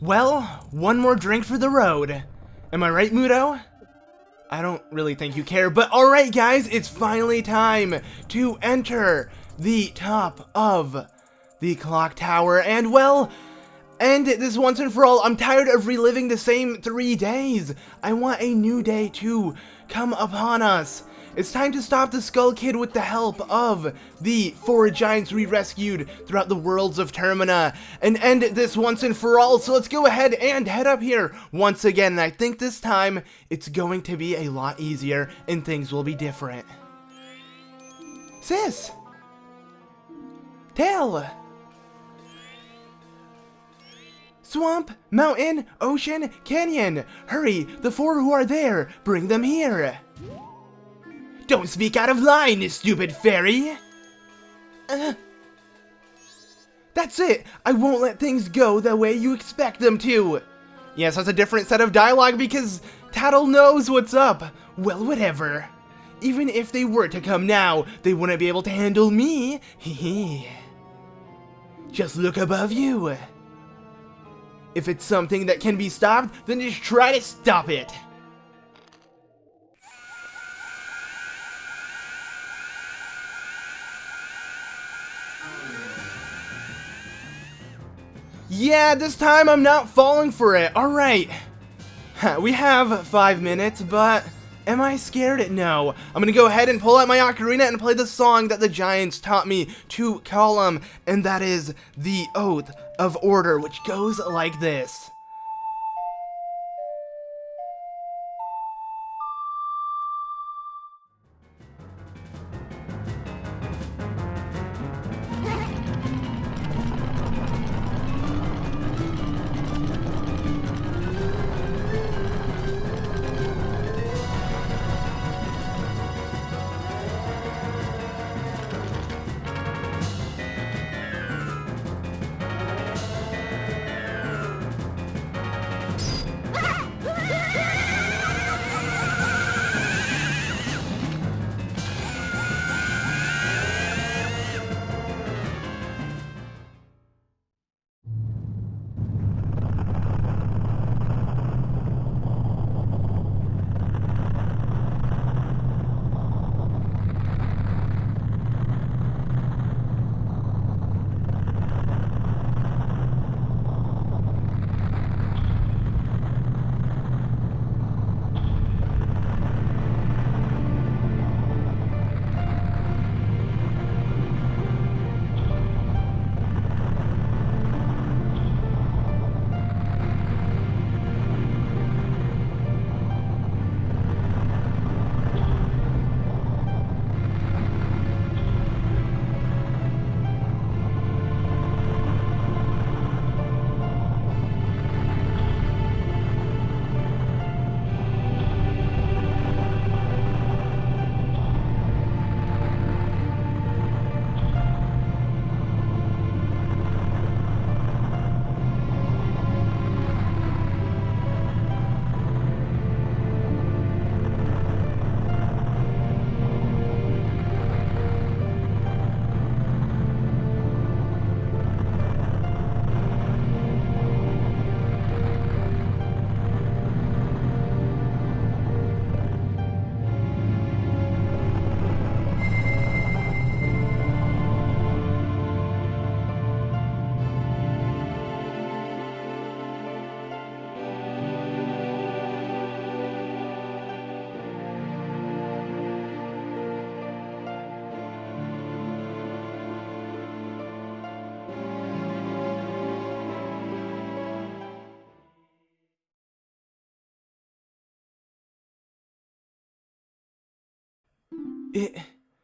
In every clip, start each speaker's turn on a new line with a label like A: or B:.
A: Well, one more drink for the road. Am I right, Mudo? I don't really think you care, but alright guys, it's finally time to enter the top of the clock tower, and well, end this once and for all. I'm tired of reliving the same 3 days. I want a new day to come upon us. It's time to stop the Skull Kid with the help of the 4 giants we rescued throughout the worlds of Termina and end this once and for all. So let's go ahead and head up here once again. And I think this time it's going to be a lot easier and things will be different. Sis! Tail! Swamp, mountain, ocean, canyon. Hurry, the 4 who are there, bring them here. Don't speak out of line, stupid fairy! That's it! I won't let things go the way you expect them to! Yes, that's a different set of dialogue because Tattle knows what's up. Well, whatever. Even if they were to come now, they wouldn't be able to handle me. Hehe. Just look above you. If it's something that can be stopped, then just try to stop it. Yeah, this time I'm not falling for it. Alright. We have 5 minutes, but am I scared? No. I'm gonna go ahead and pull out my ocarina and play the song that the giants taught me to call them, and that is the Oath of Order, which goes like this.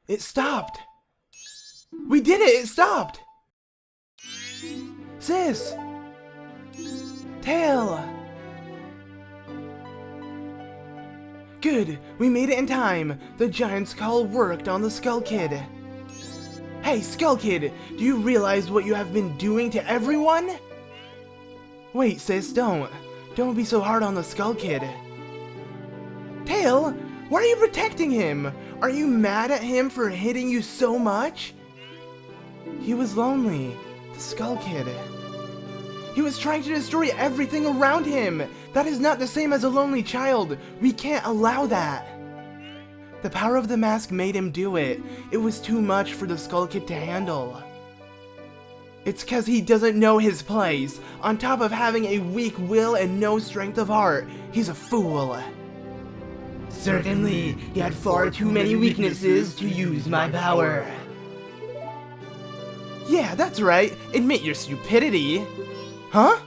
A: It stopped. We did it! It stopped! Sis! Tail! Good, we made it in time. The giant's call worked on the Skull Kid. Hey, Skull Kid, do you realize what you have been doing to everyone? Wait, sis, don't. Don't be so hard on the Skull Kid. Tail, why are you protecting him? Are you mad at him for hitting you so much? He was lonely. The Skull Kid. He was trying to destroy everything around him. That is not the same as a lonely child. We can't allow that. The power of the mask made him do it. It was too much for the Skull Kid to handle. It's cause he doesn't know his place. On top of having a weak will and no strength of heart, he's a fool.
B: Certainly, he had far too many weaknesses to use my power.
A: Yeah, that's right. Admit your stupidity. Huh?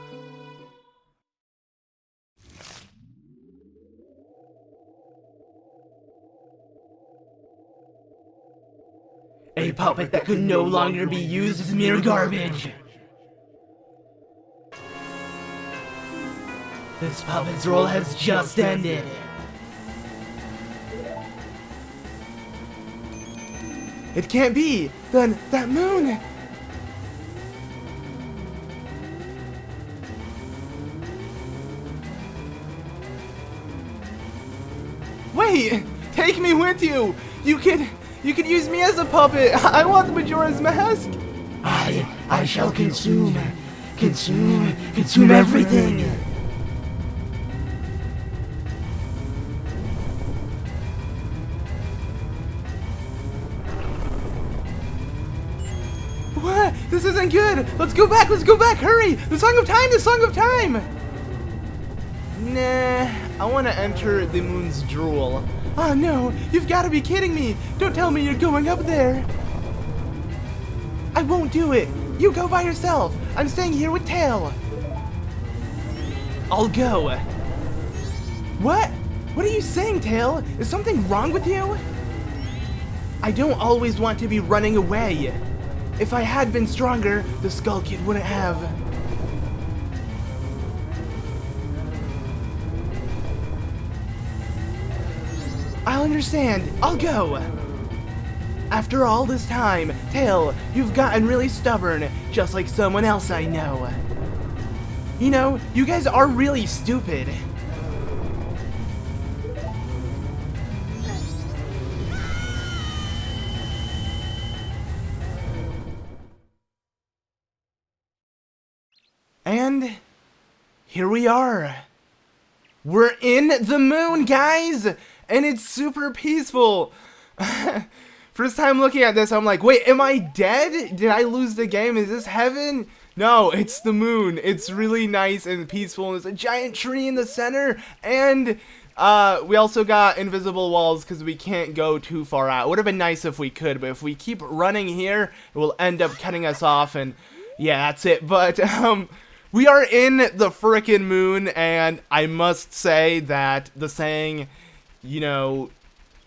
B: A puppet that could no longer be used as mere garbage. This puppet's role has just ended.
A: It can't be! Then, that moon! Wait! Take me with you! You could use me as a puppet! I want the Majora's Mask!
B: I shall consume everything!
A: What? This isn't good! Let's go back! Hurry! The Song of Time! Nah, I want to enter the moon's drool. Oh no, you've got to be kidding me! Don't tell me you're going up there! I won't do it! You go by yourself! I'm staying here with Tail! I'll go! What? What are you saying, Tail? Is something wrong with you? I don't always want to be running away. If I had been stronger, the Skull Kid wouldn't have. I'll understand. I'll go. After all this time, Tail, you've gotten really stubborn, just like someone else I know. You know, you guys are really stupid. And here we are. We're in the moon, guys, and it's super peaceful. First time looking at this, I'm like, wait, am I dead? Did I lose the game? Is this heaven? No, it's the moon. It's really nice and peaceful. There's a giant tree in the center, and we also got invisible walls because we can't go too far out. It would have been nice if we could, but if we keep running here, it will end up cutting us off, and yeah, that's it. But we are in the frickin' moon, and I must say that the saying, you know,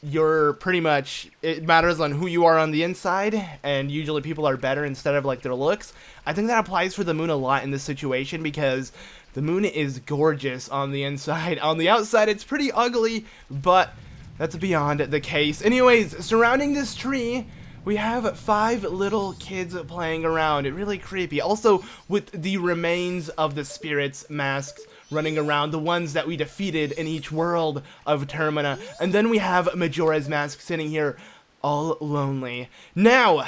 A: you're pretty much, it matters on who you are on the inside, and usually people are better instead of like their looks. I think that applies for the moon a lot in this situation, because the moon is gorgeous on the inside. On the outside, it's pretty ugly, but that's beyond the case. Anyways, surrounding this tree, we have 5 little kids playing around. It's really creepy. Also, with the remains of the spirits' masks running around, the ones that we defeated in each world of Termina. And then we have Majora's Mask sitting here all lonely. Now,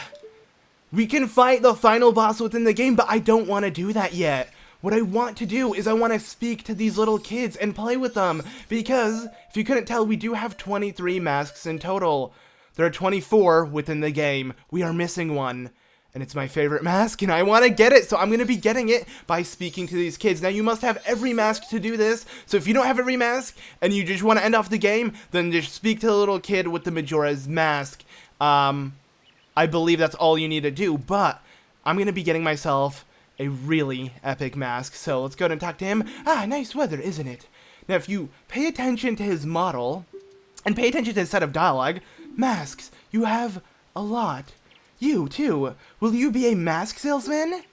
A: we can fight the final boss within the game, but I don't want to do that yet. What I want to do is I want to speak to these little kids and play with them, because if you couldn't tell, we do have 23 masks in total. There are 24 within the game. We are missing one, and it's my favorite mask, and I want to get it, so I'm going to be getting it by speaking to these kids. Now, you must have every mask to do this, so if you don't have every mask, and you just want to end off the game, then just speak to the little kid with the Majora's Mask. I believe that's all you need to do, but I'm going to be getting myself a really epic mask, so let's go ahead and talk to him. Ah, nice weather, isn't it? Now, if you pay attention to his model, and pay attention to his set of dialogue, masks, you have a lot. You, too. Will you be a mask salesman?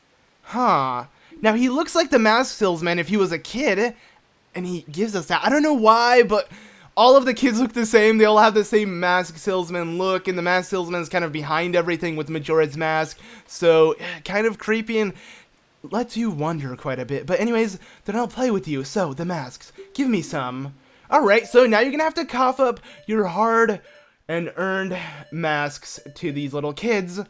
A: Huh. Now, he looks like the mask salesman if he was a kid, and he gives us that. I don't know why, but all of the kids look the same. They all have the same mask salesman look, and the mask salesman is kind of behind everything with Majora's Mask, so kind of creepy and lets you wonder quite a bit. But anyways, then I'll play with you. So, the masks. Give me some. Alright, so now you're gonna have to cough up your hard and earned masks to these little kids.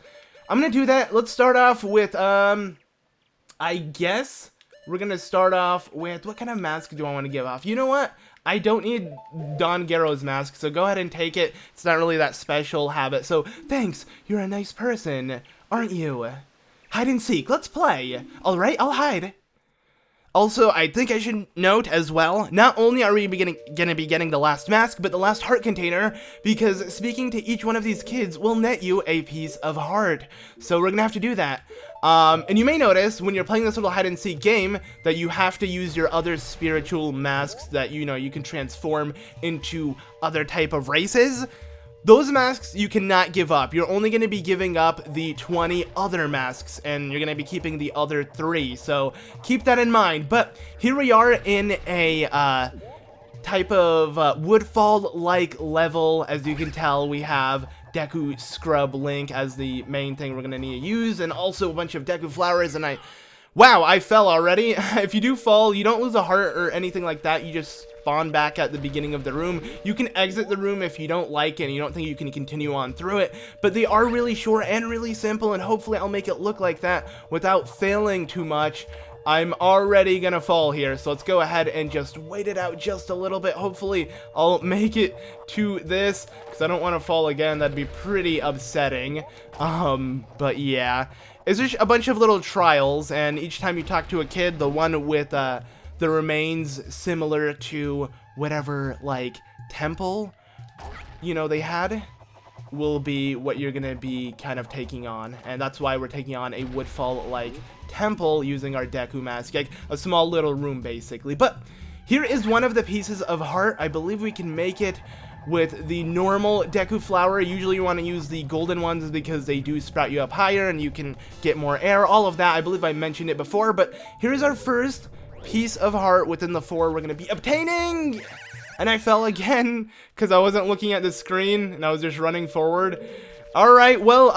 A: I'm gonna do that. Let's start off with, I guess, we're gonna start off with, what kind of mask do I want to give off? You know what? I don't need Don Garrow's mask, so go ahead and take it. It's not really that special habit, so thanks. You're a nice person, aren't you? Hide and seek, let's play. Alright, I'll hide. Also, I think I should note as well, not only are we gonna be getting the last mask, but the last heart container, because speaking to each one of these kids will net you a piece of heart. So we're gonna have to do that. And you may notice when you're playing this little hide and seek game that you have to use your other spiritual masks that, you know, you can transform into other type of races. Those masks you cannot give up. You're only going to be giving up the 20 other masks, and you're going to be keeping the other 3. So keep that in mind. But here we are in a type of Woodfall-like level. As you can tell, we have Deku Scrub Link as the main thing we're going to need to use, and also a bunch of Deku flowers. And wow, I fell already. If you do fall, you don't lose a heart or anything like that. You just spawn back at the beginning of the room. You can exit the room if you don't like it and you don't think you can continue on through it. But they are really short and really simple, and hopefully I'll make it look like that without failing too much. I'm already gonna fall here, so let's go ahead and just wait it out just a little bit. Hopefully I'll make it to this, because I don't want to fall again. That'd be pretty upsetting. But yeah. It's just a bunch of little trials, and each time you talk to a kid, the one with the remains similar to whatever, like, temple, you know, they had, will be what you're gonna be kind of taking on. And that's why we're taking on a Woodfall-like temple using our Deku Mask, like a small little room, basically. But here is one of the pieces of heart. I believe we can make it with the normal Deku flower. Usually you want to use the golden ones because they do sprout you up higher and you can get more air, all of that. I believe I mentioned it before, but here's our first piece of heart within the 4 we're going to be obtaining. And I fell again because I wasn't looking at the screen and I was just running forward. Alright, well,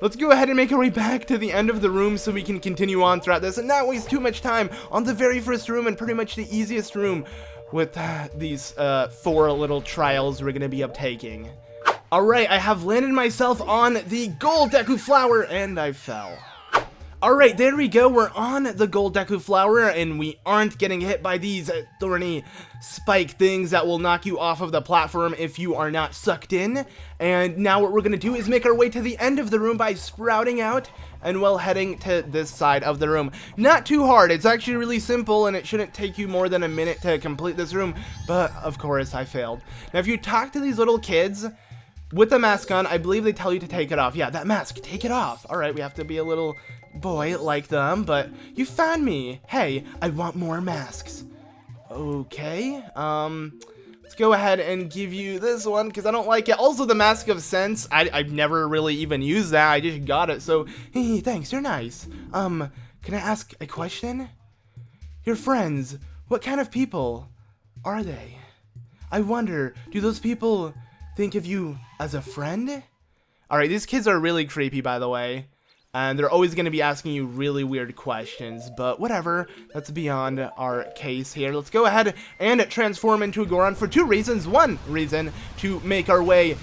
A: let's go ahead and make our way back to the end of the room so we can continue on throughout this and not waste too much time on the very first room and pretty much the easiest room with these 4 little trials we're going to be uptaking. Alright, I have landed myself on the gold Deku flower, and I fell. Alright, there we go, we're on the gold Deku flower, and we aren't getting hit by these thorny spike things that will knock you off of the platform if you are not sucked in. And now what we're going to do is make our way to the end of the room by sprouting out and, well, heading to this side of the room. Not too hard, it's actually really simple, and it shouldn't take you more than a minute to complete this room, but of course I failed. Now if you talk to these little kids with the mask on, I believe they tell you to take it off. Yeah, that mask, take it off. Alright, we have to be a little boy like them, but you found me. Hey, I want more masks. Okay, let's go ahead and give you this one because I don't like it. Also, the Mask of Sense, I've never really even used that. I just got it, so hey, thanks, you're nice. Can I ask a question? Your friends, what kind of people are they? I wonder, do those people think of you as a friend? Alright, these kids are really creepy, by the way. And they're always going to be asking you really weird questions, but whatever, that's beyond our case here. Let's go ahead and transform into a Goron for 2 reasons. One reason, to make our way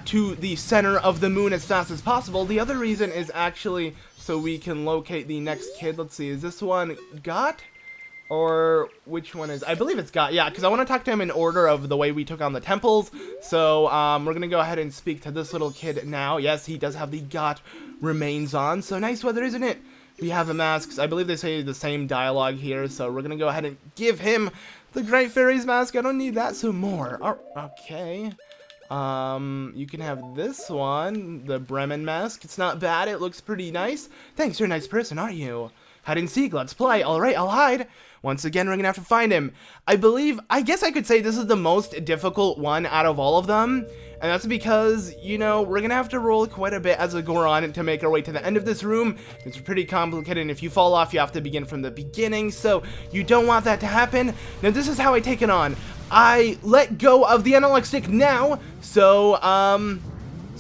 A: to the center of the moon as fast as possible. The other reason is actually so we can locate the next kid. Let's see, is this one Got? Or which one is, I believe it's Got, yeah, because I want to talk to him in order of the way we took on the temples. So we're going to go ahead and speak to this little kid now. Yes, he does have the Got remains on, so nice weather, isn't it? We have the masks. I believe they say the same dialogue here, so we're going to go ahead and give him the Great Fairy's mask. I don't need that, so more. Oh, okay. You can have this one, the Bremen mask. It's not bad, it looks pretty nice. Thanks, you're a nice person, aren't you? Hide and seek, let's play. Alright, I'll hide. Once again, we're gonna have to find him. I guess I could say this is the most difficult one out of all of them. And that's because, you know, we're gonna have to roll quite a bit as a Goron to make our way to the end of this room. It's pretty complicated, and if you fall off, you have to begin from the beginning, so you don't want that to happen. Now, this is how I take it on. I let go of the analog stick now, so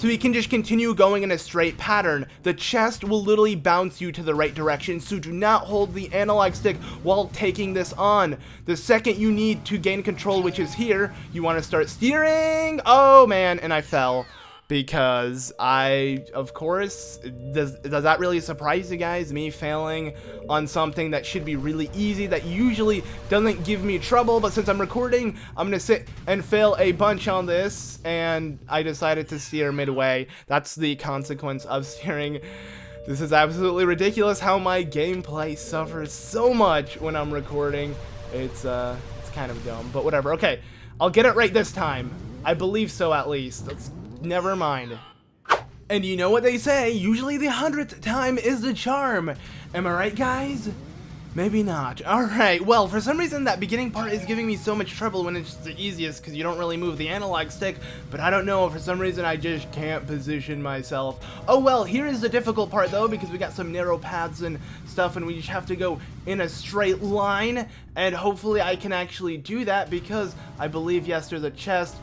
A: we can just continue going in a straight pattern. The chest will literally bounce you to the right direction, so do not hold the analog stick while taking this on. The second you need to gain control, which is here, you want to start steering. Oh man, and I fell. because of course, does that really surprise you guys? Me failing on something that should be really easy, that usually doesn't give me trouble, but since I'm recording, I'm gonna sit and fail a bunch on this, and I decided to steer midway. That's the consequence of steering. This is absolutely ridiculous how my gameplay suffers so much when I'm recording. It's kind of dumb, but whatever. Okay, I'll get it right this time. I believe so, at least. Never mind. And you know what they say, usually the 100th time is the charm. Am I right, guys? Maybe not. Alright, well, for some reason that beginning part is giving me so much trouble when it's the easiest, because you don't really move the analog stick, but I don't know, for some reason I just can't position myself. Oh well, here is the difficult part though, because we got some narrow paths and stuff, and we just have to go in a straight line, and hopefully I can actually do that, because I believe, yes, there's a chest.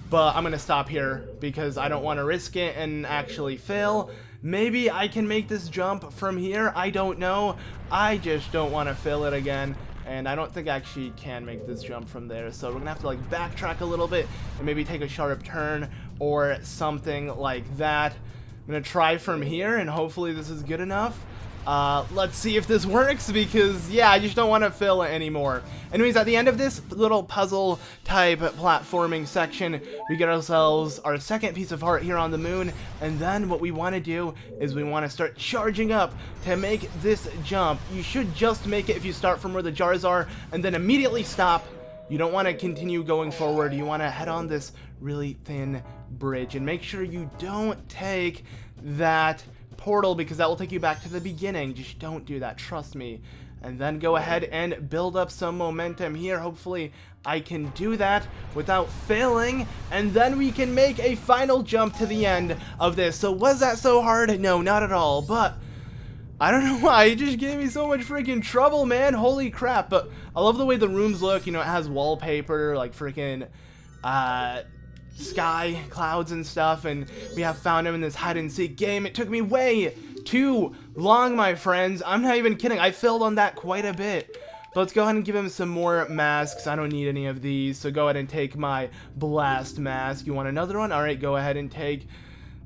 A: But I'm gonna stop here because I don't want to risk it and actually fail. Maybe I can make this jump from here, I don't know. I just don't want to fail it again, and I don't think I actually can make this jump from there. So we're gonna have to like backtrack a little bit and maybe take a sharp turn or something like that. I'm gonna try from here and hopefully this is good enough. Let's see if this works, because yeah, I just don't want to fail it anymore. Anyways, at the end of this little puzzle type platforming section, we get ourselves our second piece of heart here on the moon, and then what we want to do is we want to start charging up to make this jump. You should just make it if you start from where the jars are and then immediately stop. You don't want to continue going forward. You want to head on this really thin bridge and make sure you don't take that portal, because that will take you back to the beginning. Just don't do that, trust me. And then go ahead and build up some momentum here. Hopefully I can do that without failing, and then we can make a final jump to the end of this. So was that so hard? No, not at all, but I don't know why, it just gave me so much freaking trouble, man. Holy crap. But I love the way the rooms look. You know, it has wallpaper, like freaking sky, clouds and stuff, and we have found him in this hide and seek game. It took me way too long, my friends. I'm not even kidding. I failed on that quite a bit. But let's go ahead and give him some more masks. I don't need any of these, so go ahead and take my blast mask. You want another one? Alright, go ahead and take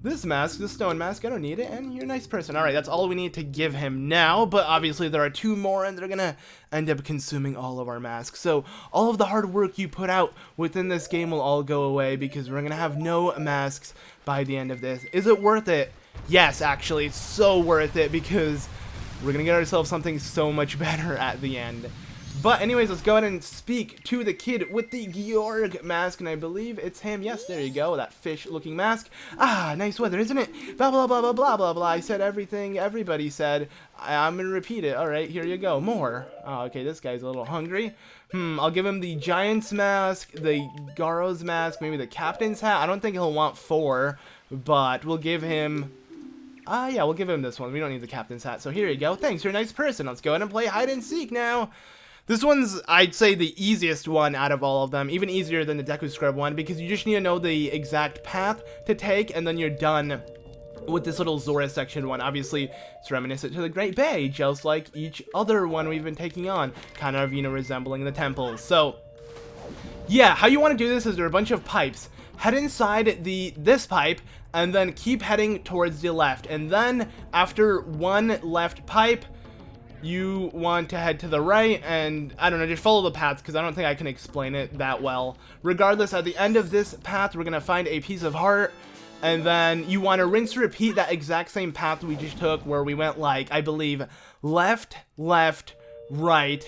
A: this mask, the stone mask. I don't need it, and you're a nice person. Alright, that's all we need to give him now, but obviously there are two more, and they're gonna end up consuming all of our masks. So all of the hard work you put out within this game will all go away, because we're gonna have no masks by the end of this. Is it worth it? Yes, actually, it's so worth it, because we're gonna get ourselves something so much better at the end. But anyways, let's go ahead and speak to the kid with the Georg mask, and I believe it's him. Yes, there you go, that fish-looking mask. Ah, nice weather, isn't it? Blah, blah, blah, blah, blah, blah, blah. I said everything everybody said. I'm gonna repeat it. Alright, here you go. More. Oh, okay, this guy's a little hungry. I'll give him the Giant's mask, the Garo's mask, maybe the Captain's hat. I don't think he'll want 4, but we'll give him... yeah, we'll give him this one. We don't need the Captain's hat, so here you go. Thanks, you're a nice person. Let's go ahead and play hide and seek now. This one's, I'd say, the easiest one out of all of them, even easier than the Deku Scrub one, because you just need to know the exact path to take, and then you're done with this little Zora section one. Obviously, it's reminiscent to the Great Bay, just like each other one we've been taking on, kind of, you know, resembling the temples. So, yeah, how you want to do this is there are a bunch of pipes. Head inside this pipe, and then keep heading towards the left, and then after one left pipe, you want to head to the right, and I don't know, just follow the paths, because I don't think I can explain it that well. Regardless, at the end of this path, we're going to find a piece of heart, and then you want to rinse and repeat that exact same path we just took, where we went, like, I believe, left, left, right,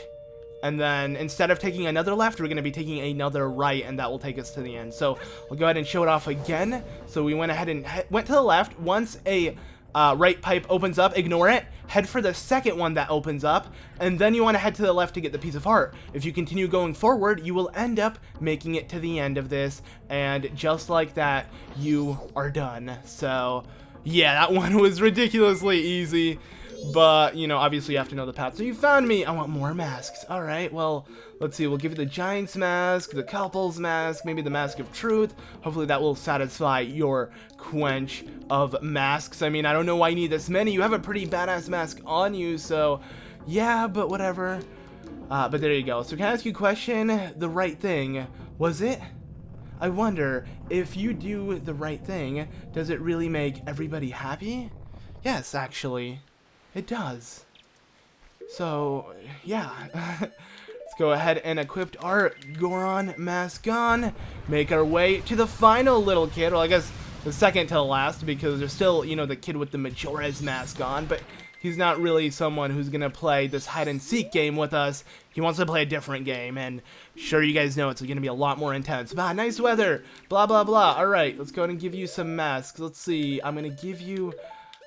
A: and then instead of taking another left, we're going to be taking another right, and that will take us to the end. So we'll go ahead and show it off again. So we went ahead and went to the left. Once a right pipe opens up, ignore it, head for the second one that opens up, and then you want to head to the left to get the piece of heart. If you continue going forward, you will end up making it to the end of this, and just like that, you are done. So yeah, that one was ridiculously easy, but you know, obviously you have to know the path. So you found me. I want more masks. All right, well, let's see. We'll give you the Giant's mask, the Couple's mask, maybe the Mask of Truth. Hopefully that will satisfy your quench of masks. I mean, I don't know why you need this many. You have a pretty badass mask on you, so yeah, but whatever. But there you go. So can I ask you a question? The right thing, was it? I wonder, if you do the right thing, does it really make everybody happy? Yes, actually, it does. So, yeah. Let's go ahead and equip our Goron Mask on. Make our way to the final little kid. Well, I guess the second to the last, because there's still, you know, the kid with the Majora's mask on, but he's not really someone who's gonna play this hide-and-seek game with us. He wants to play a different game, and sure, you guys know it's gonna be a lot more intense. Bah, nice weather, blah, blah, blah. Alright, let's go ahead and give you some masks. Let's see, I'm gonna give you...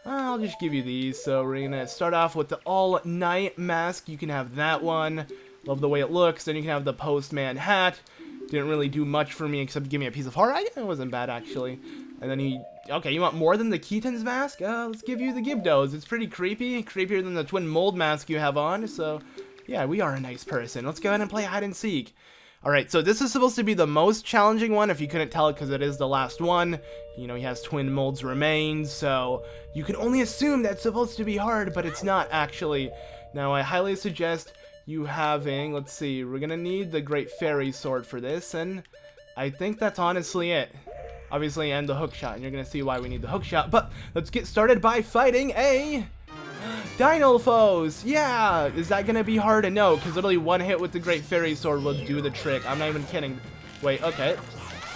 A: I'll just give you these. So we're gonna start off with the all-night mask. You can have that one. Love the way it looks. Then you can have the postman hat. Didn't really do much for me except give me a piece of heart. It wasn't bad, actually. And then okay, you want more than the Keaton's mask? Let's give you the Gibdo's. It's pretty creepy. Creepier than the twin mold mask you have on. So, yeah, we are a nice person. Let's go ahead and play hide and seek. Alright, so this is supposed to be the most challenging one, if you couldn't tell, because it is the last one. You know, he has twin mold's remains, so you can only assume that's supposed to be hard, but it's not, actually. Now, I highly suggest you having, let's see, we're gonna need the Great Fairy Sword for this, and I think that's honestly it. Obviously, and the hook shot, and you're gonna see why we need the hook shot, but let's get started by fighting a... Dino foes! Yeah! Is that gonna be hard? No, because literally one hit with the Great Fairy Sword will do the trick. I'm not even kidding. Wait, okay.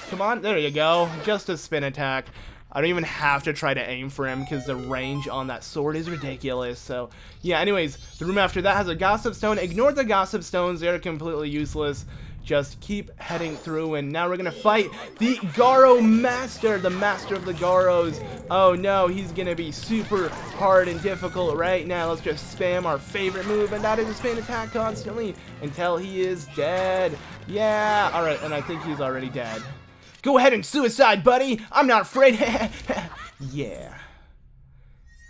A: Come on, there you go. Just a spin attack. I don't even have to try to aim for him because the range on that sword is ridiculous. So, yeah, anyways, the room after that has a Gossip Stone. Ignore the Gossip Stones. They're completely useless. Just keep heading through, and now we're gonna fight the Goron Master, the master of the Goros. Oh no, he's gonna be super hard and difficult right now. Let's just spam our favorite move, and that is a spin attack constantly until he is dead. Yeah, alright, and I think he's already dead. Go ahead and suicide, buddy! I'm not afraid. Yeah.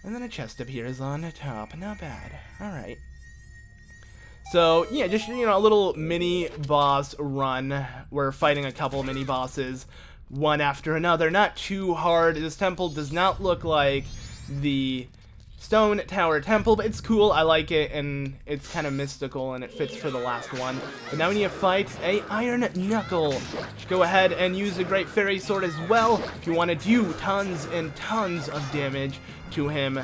A: And then a chest appears on the top. Not bad. Alright. So, yeah, just, you know, a little mini boss run. We're fighting a couple mini bosses, one after another. Not too hard. This temple does not look like the Stone Tower Temple, but it's cool. I like it, and it's kind of mystical, and it fits for the last one. But now we need to fight a Iron Knuckle. Just go ahead and use the Great Fairy Sword as well if you want to do tons and tons of damage to him.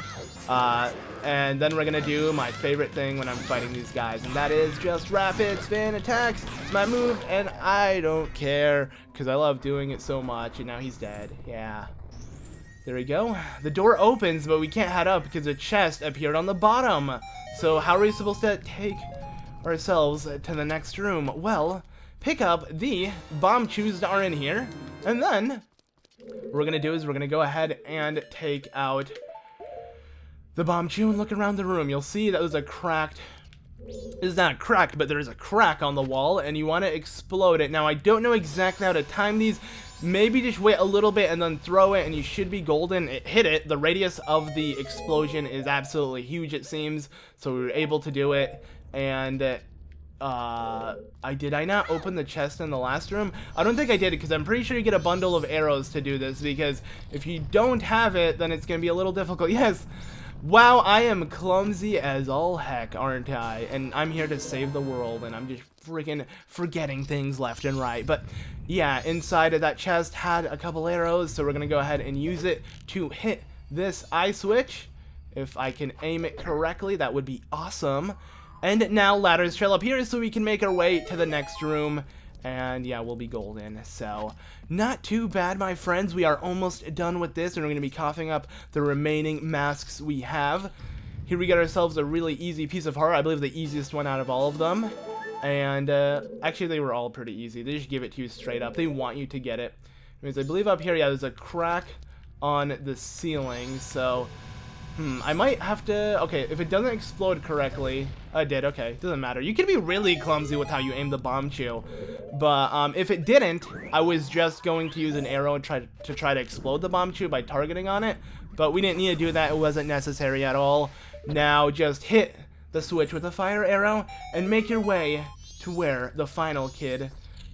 A: And then we're gonna do my favorite thing when I'm fighting these guys, and that is just rapid spin attacks. It's my move, and I don't care, because I love doing it so much, and now he's dead. Yeah. There we go. The door opens, but we can't head up because a chest appeared on the bottom. So how are we supposed to take ourselves to the next room? Well, pick up the bomb chews that are in here, and then what we're gonna do is we're gonna go ahead and take out the bomb chew and look around the room. You'll see that there's a cracked... It's not cracked, but there is a crack on the wall, and you want to explode it. Now, I don't know exactly how to time these. Maybe just wait a little bit and then throw it, and you should be golden. It hit it. The radius of the explosion is absolutely huge, it seems. So we were able to do it. And did I not open the chest in the last room? I don't think I did, because I'm pretty sure you get a bundle of arrows to do this, because if you don't have it, then it's going to be a little difficult. Yes! Wow, I am clumsy as all heck, aren't I? And I'm here to save the world, and I'm just freaking forgetting things left and right. But yeah, inside of that chest had a couple arrows, so we're gonna go ahead and use it to hit this eye switch. If I can aim it correctly, that would be awesome. And now ladders trail up here so we can make our way to the next room. And yeah, we'll be golden. So, not too bad, my friends. We are almost done with this, and we're going to be coughing up the remaining masks we have. Here we got ourselves a really easy piece of heart. I believe the easiest one out of all of them. And actually, they were all pretty easy. They just give it to you straight up. They want you to get it. Anyways, I believe up here, yeah, there's a crack on the ceiling. So, I might have to... Okay, if it doesn't explode correctly... I did, okay. Doesn't matter. You can be really clumsy with how you aim the bomb chew. But if it didn't, I was just going to use an arrow and try to explode the bomb chew by targeting on it. But we didn't need to do that. It wasn't necessary at all. Now just hit the switch with a fire arrow and make your way to where the final kid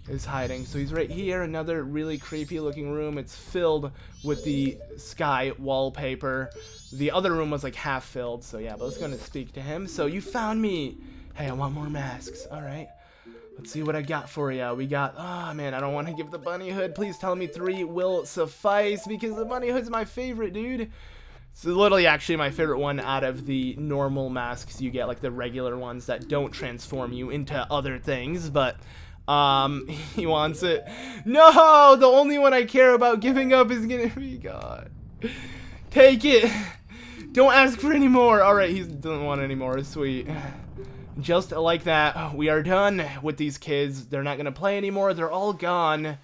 A: is hiding. So he's right here, another really creepy looking room. It's filled with the sky wallpaper. The other room was like half filled, so yeah, but let's go and speak to him. So you found me. Hey, I want more masks. Alright. Let's see what I got for you. We got, oh man, I don't want to give the bunny hood. Please tell me 3 will suffice, because the bunny hood's my favorite, dude. It's literally actually my favorite one out of the normal masks you get, like the regular ones that don't transform you into other things, but he wants it. No, the only one I care about giving up is gonna be God. Take it. Don't ask for any more. All right, he doesn't want any more. Sweet. Just like that, we are done with these kids. They're not gonna play anymore. They're all gone.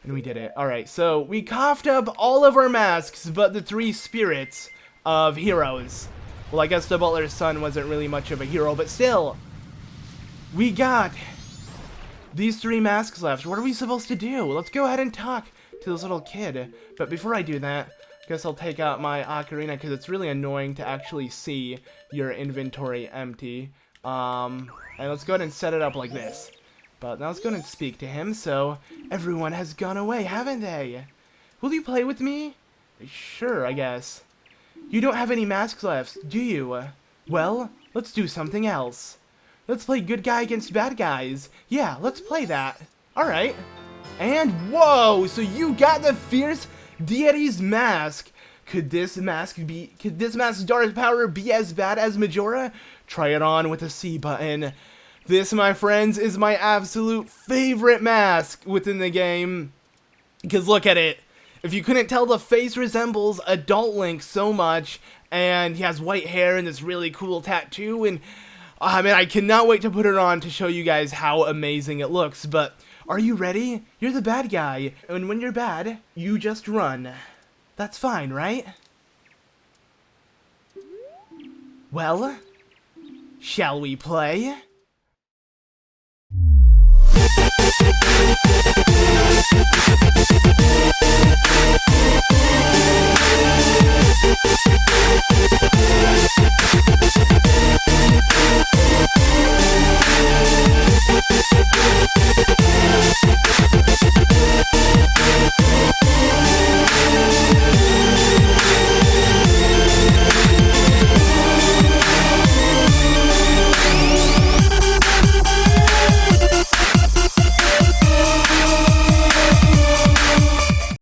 A: And we did it. Alright, so we coughed up all of our masks, but the 3 spirits of heroes. Well, I guess the butler's son wasn't really much of a hero, but still. We got these 3 masks left. What are we supposed to do? Let's go ahead and talk to this little kid. But before I do that, I guess I'll take out my ocarina, because it's really annoying to actually see your inventory empty. And let's go ahead and set it up like this. But now let's go and speak to him. So, everyone has gone away, haven't they? Will you play with me? Sure, I guess. You don't have any masks left, do you? Well, let's do something else. Let's play good guy against bad guys. Yeah, let's play that. Alright. And, whoa! So you got the Fierce Deity Mask. Could this mask's dark power be as bad as Majora? Try it on with a C button. This, my friends, is my absolute favorite mask within the game. Because look at it. If you couldn't tell, the face resembles Adult Link so much. And he has white hair and this really cool tattoo. And, man, I cannot wait to put it on to show you guys how amazing it looks. But, are you ready? You're the bad guy. And when you're bad, you just run. That's fine, right? Well, shall we play?